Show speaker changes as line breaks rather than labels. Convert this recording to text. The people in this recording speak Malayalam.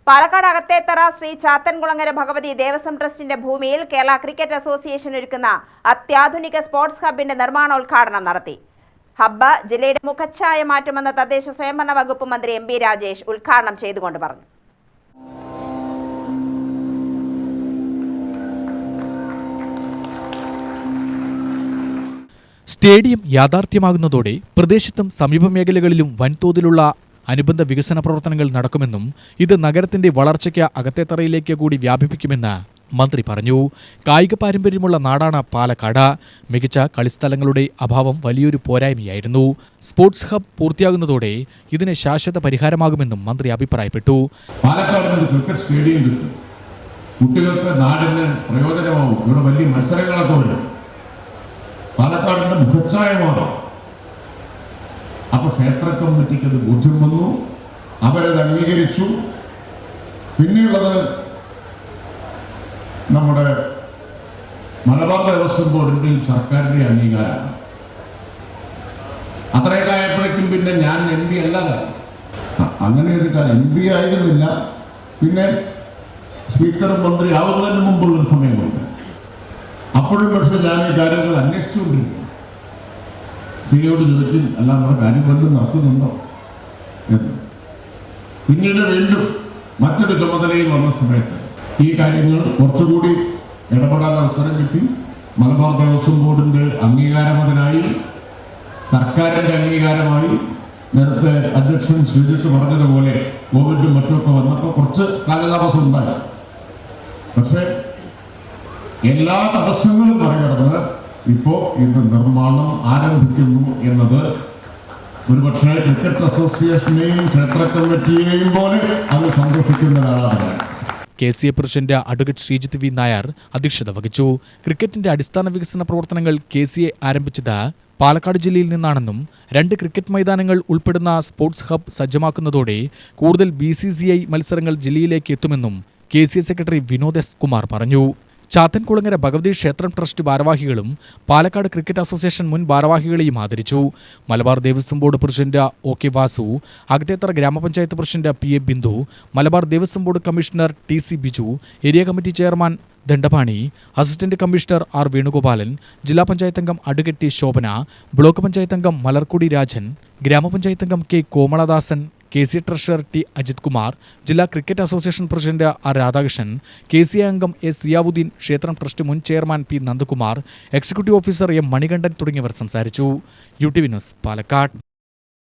പാലക്കാട് അകത്തേത്തറ ശ്രീ ചാത്തൻകുളങ്ങര ഭഗവതി ദേവസ്വം ട്രസ്റ്റിന്റെ ഭൂമിയിൽ കേരള ക്രിക്കറ്റ് അസോസിയേഷൻ ഒരുക്കുന്ന അത്യാധുനിക സ്പോർട്സ് ഹബിന്റെ നിർമ്മാണോദ്ഘാടനം നടത്തി. ഹബ്ബ് ജില്ലയുടെ മുഖച്ഛായ മാറ്റുമെന്ന് തദ്ദേശ സ്വയംഭരണ വകുപ്പ് മന്ത്രി എം. രാജേഷ് ഉദ്ഘാടനം ചെയ്തുകൊണ്ട് പറഞ്ഞു.
സ്റ്റേഡിയം യാഥാർത്ഥ്യമാകുന്നതോടെ പ്രദേശത്തും സമീപ മേഖലകളിലും വൻതോതിലുള്ള അനുബന്ധ വികസന പ്രവർത്തനങ്ങൾ നടക്കുമെന്നും ഇത് നഗരത്തിന്റെ വളർച്ചയ്ക്ക് അകത്തേത്തറയിലേക്ക് കൂടി വ്യാപിപ്പിക്കുമെന്ന് മന്ത്രി പറഞ്ഞു. കായിക പാരമ്പര്യമുള്ള നാടാണ് പാലക്കാട്. മികച്ച കളിസ്ഥലങ്ങളുടെ അഭാവം വലിയൊരു പോരായ്മയായിരുന്നു. സ്പോർട്സ് ഹബ് പൂർത്തിയാകുന്നതോടെ ഇതിന് ശാശ്വത പരിഹാരമാകുമെന്നും മന്ത്രി അഭിപ്രായപ്പെട്ടു.
പാലക്കാട് ക്രിക്കറ്റ് സ്റ്റേഡിയം കിട്ടും, കുട്ടികൾക്ക് നാടിന് പ്രയോജനമാവും. ഇവിടെ വലിയ മത്സരങ്ങളൊക്കെ വരും. പാലക്കാടിന്റെ മുഖച്ഛായ മാറും. അപ്പൊ ക്ഷേത്ര കമ്മിറ്റിക്ക് അത് ബോധ്യം വന്നു, അവരത് അംഗീകരിച്ചു. പിന്നെയുള്ളത് നമ്മുടെ മലബാർ ദേവസ്വം ബോർഡിന്റെയും സർക്കാരിന്റെ അംഗീകാരമാണ്. അത്രയൊക്കെ ആയപ്പോഴേക്കും പിന്നെ ഞാൻ MP അല്ല, അങ്ങനെ ഒരു MP ആയിരുന്നില്ല. പിന്നെ സ്പീക്കറും മന്ത്രി ആവുന്നതിന് മുമ്പുള്ളൊരു സമയമുണ്ട്. അപ്പോഴും പക്ഷെ ഞാൻ ഈ കാര്യങ്ങൾ അന്വേഷിച്ചുകൊണ്ടിരിക്കും. സിയോട് ചോദിച്ചു, അല്ല നമ്മുടെ കാര്യം വല്ലതും നടക്കുന്നുണ്ടോ എന്ന്. പിന്നീട് വീണ്ടും മറ്റൊരു ചുമതലയിൽ വന്ന സമയത്ത് ഈ കാര്യങ്ങൾ കുറച്ചുകൂടി ഇടപെടാൻ അവസരം കിട്ടി. മലബാർ ദേവസ്വം ബോർഡിന്റെ അംഗീകാരം അതിനായി, സർക്കാരിന്റെ അംഗീകാരമായി. നേരത്തെ അധ്യക്ഷൻ ശ്രീജിത്ത് പറഞ്ഞതുപോലെ കോവിഡും മറ്റുമൊക്കെ വന്നപ്പോൾ കുറച്ച് കാലതാമസം ഉണ്ടായി. പക്ഷെ എല്ലാ തടസ്സങ്ങളും മറികടന്ന് ഇപ്പോ ഇത് നിർമ്മാണം ആരംഭിക്കുന്നു എന്നത് ഒരുപക്ഷെ ക്രിക്കറ്റ് അസോസിയേഷനെയും ക്ഷേത്ര കമ്മിറ്റിയെയും പോലെ അത് സന്തോഷിക്കുന്ന ഒരാളാണ്.
KCA president advocate Sreejith V. Nair അധ്യക്ഷത വഹിച്ചു. ക്രിക്കറ്റിന്റെ അടിസ്ഥാന വികസന പ്രവർത്തനങ്ങൾ KCA ആരംഭിച്ചത് പാലക്കാട് ജില്ലയിൽ നിന്നാണെന്നും 2 ക്രിക്കറ്റ് മൈതാനങ്ങൾ ഉൾപ്പെടുന്ന സ്പോർട്സ് ഹബ് സജ്ജമാക്കുന്നതോടെ കൂടുതൽ BCCI മത്സരങ്ങൾ ജില്ലയിലേക്ക് എത്തുമെന്നും KCA secretary Vinod S. Kumar പറഞ്ഞു. ചാത്തൻകുളങ്ങര ഭഗവതി ക്ഷേത്രം ട്രസ്റ്റ് ഭാരവാഹികളും പാലക്കാട് ക്രിക്കറ്റ് അസോസിയേഷൻ മുൻ ഭാരവാഹികളെയും ആദരിച്ചു. Malabar Devaswom board president OK. Vasu, Akathethara ഗ്രാമപഞ്ചായത്ത് president PA. Bindu, Malabar Devaswom board commissioner TC. Biju, area committee chairman Dandapani, assistant commissioner R. Venugopalan, ജില്ലാ പഞ്ചായത്ത് അംഗം advocate T. Shobhana, block panchayat അംഗം മലർക്കുടി രാജൻ, ഗ്രാമപഞ്ചായത്ത് അംഗം K. Komaladasan, KCA treasurer T. Ajith Kumar, ജില്ലാ cricket association president R. Radhakrishnan, KCA അംഗം A. സിയാവുദ്ദീൻ, ക്ഷേത്രം ട്രസ്റ്റ് മുൻ chairman P. Nandakumar, executive officer M. Manikandan തുടങ്ങിയവർ സംസാരിച്ചു. UTV news, Palakkad.